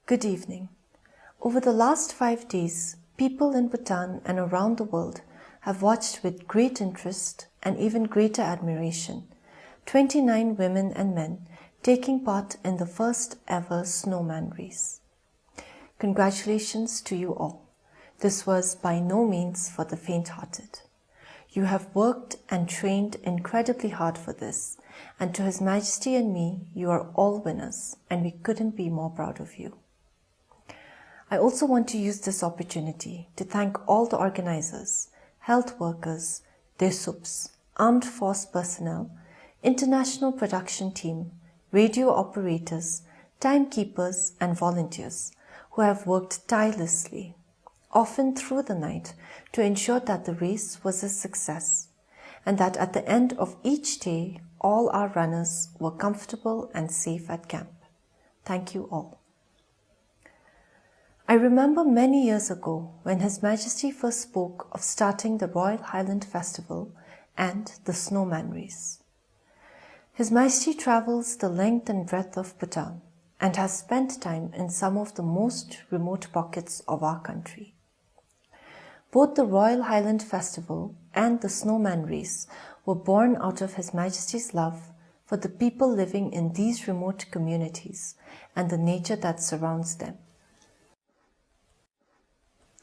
Good evening. Over the last 5 days, people in Bhutan and around the world have watched with great interest and even greater admiration 29 women and men taking part in the first ever Snowman Race. Congratulations to you all. This was by no means for the faint-hearted. You have worked and trained incredibly hard for this, and to His Majesty and me, you are all winners, and we couldn't be more proud of you. I also want to use this opportunity to thank all the organizers, health workers, DESUPs, armed force personnel, international production team, radio operators, timekeepers and volunteers who have worked tirelessly, often through the night, to ensure that the race was a success and that at the end of each day, all our runners were comfortable and safe at camp. Thank you all. I remember many years ago when His Majesty first spoke of starting the Royal Highland Festival and the Snowman Race. His Majesty travels the length and breadth of Bhutan and has spent time in some of the most remote pockets of our country. Both the Royal Highland Festival and the Snowman Race were born out of His Majesty's love for the people living in these remote communities and the nature that surrounds them.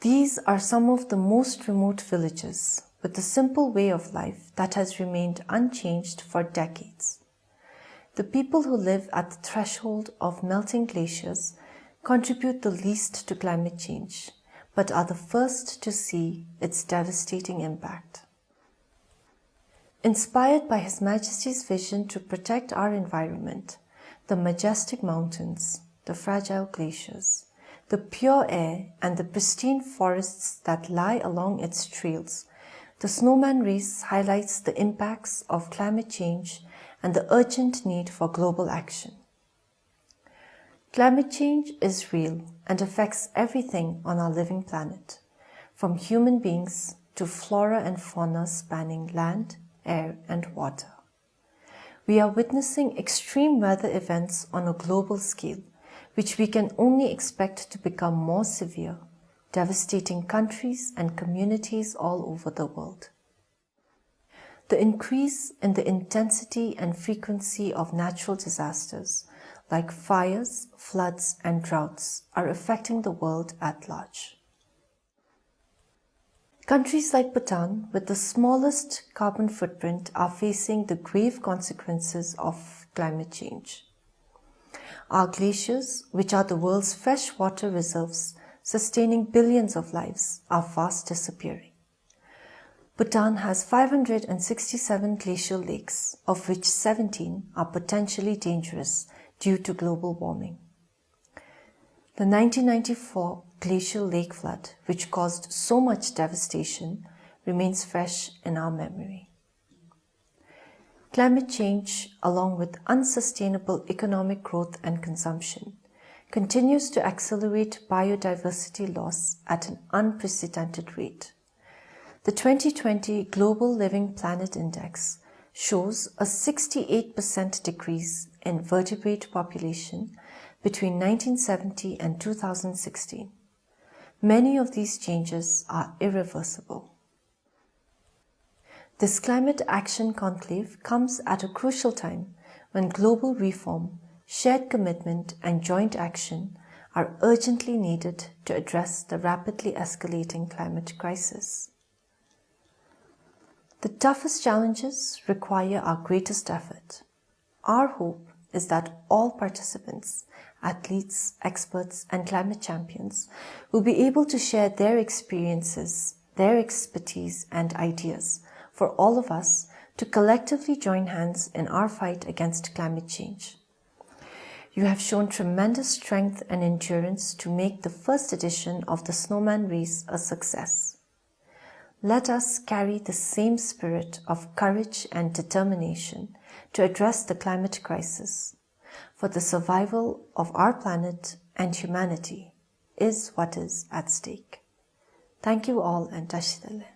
These are some of the most remote villages with a simple way of life that has remained unchanged for decades. The people who live at the threshold of melting glaciers contribute the least to climate change, but are the first to see its devastating impact. Inspired by His Majesty's vision to protect our environment, the majestic mountains, the fragile glaciers, the pure air and the pristine forests that lie along its trails, the Snowman Race highlights the impacts of climate change and the urgent need for global action. Climate change is real and affects everything on our living planet, from human beings to flora and fauna spanning land, air and water. We are witnessing extreme weather events on a global scale, which we can only expect to become more severe, devastating countries and communities all over the world. The increase in the intensity and frequency of natural disasters like fires, floods and droughts are affecting the world at large. Countries like Bhutan, with the smallest carbon footprint, are facing the grave consequences of climate change. Our glaciers, which are the world's freshwater reserves, sustaining billions of lives, are fast disappearing. Bhutan has 567 glacial lakes, of which 17 are potentially dangerous due to global warming. The 1994 glacial lake flood, which caused so much devastation, remains fresh in our memory. Climate change, along with unsustainable economic growth and consumption, continues to accelerate biodiversity loss at an unprecedented rate. The 2020 Global Living Planet Index shows a 68% decrease in vertebrate population between 1970 and 2016. Many of these changes are irreversible. This Climate Action Conclave comes at a crucial time when global reform, shared commitment and joint action are urgently needed to address the rapidly escalating climate crisis. The toughest challenges require our greatest effort. Our hope is that all participants, athletes, experts and climate champions will be able to share their experiences, their expertise and ideas for all of us to collectively join hands in our fight against climate change. You have shown tremendous strength and endurance to make the first edition of the Snowman Race a success. Let us carry the same spirit of courage and determination to address the climate crisis, for the survival of our planet and humanity is what is at stake. Thank you all and Tashidale.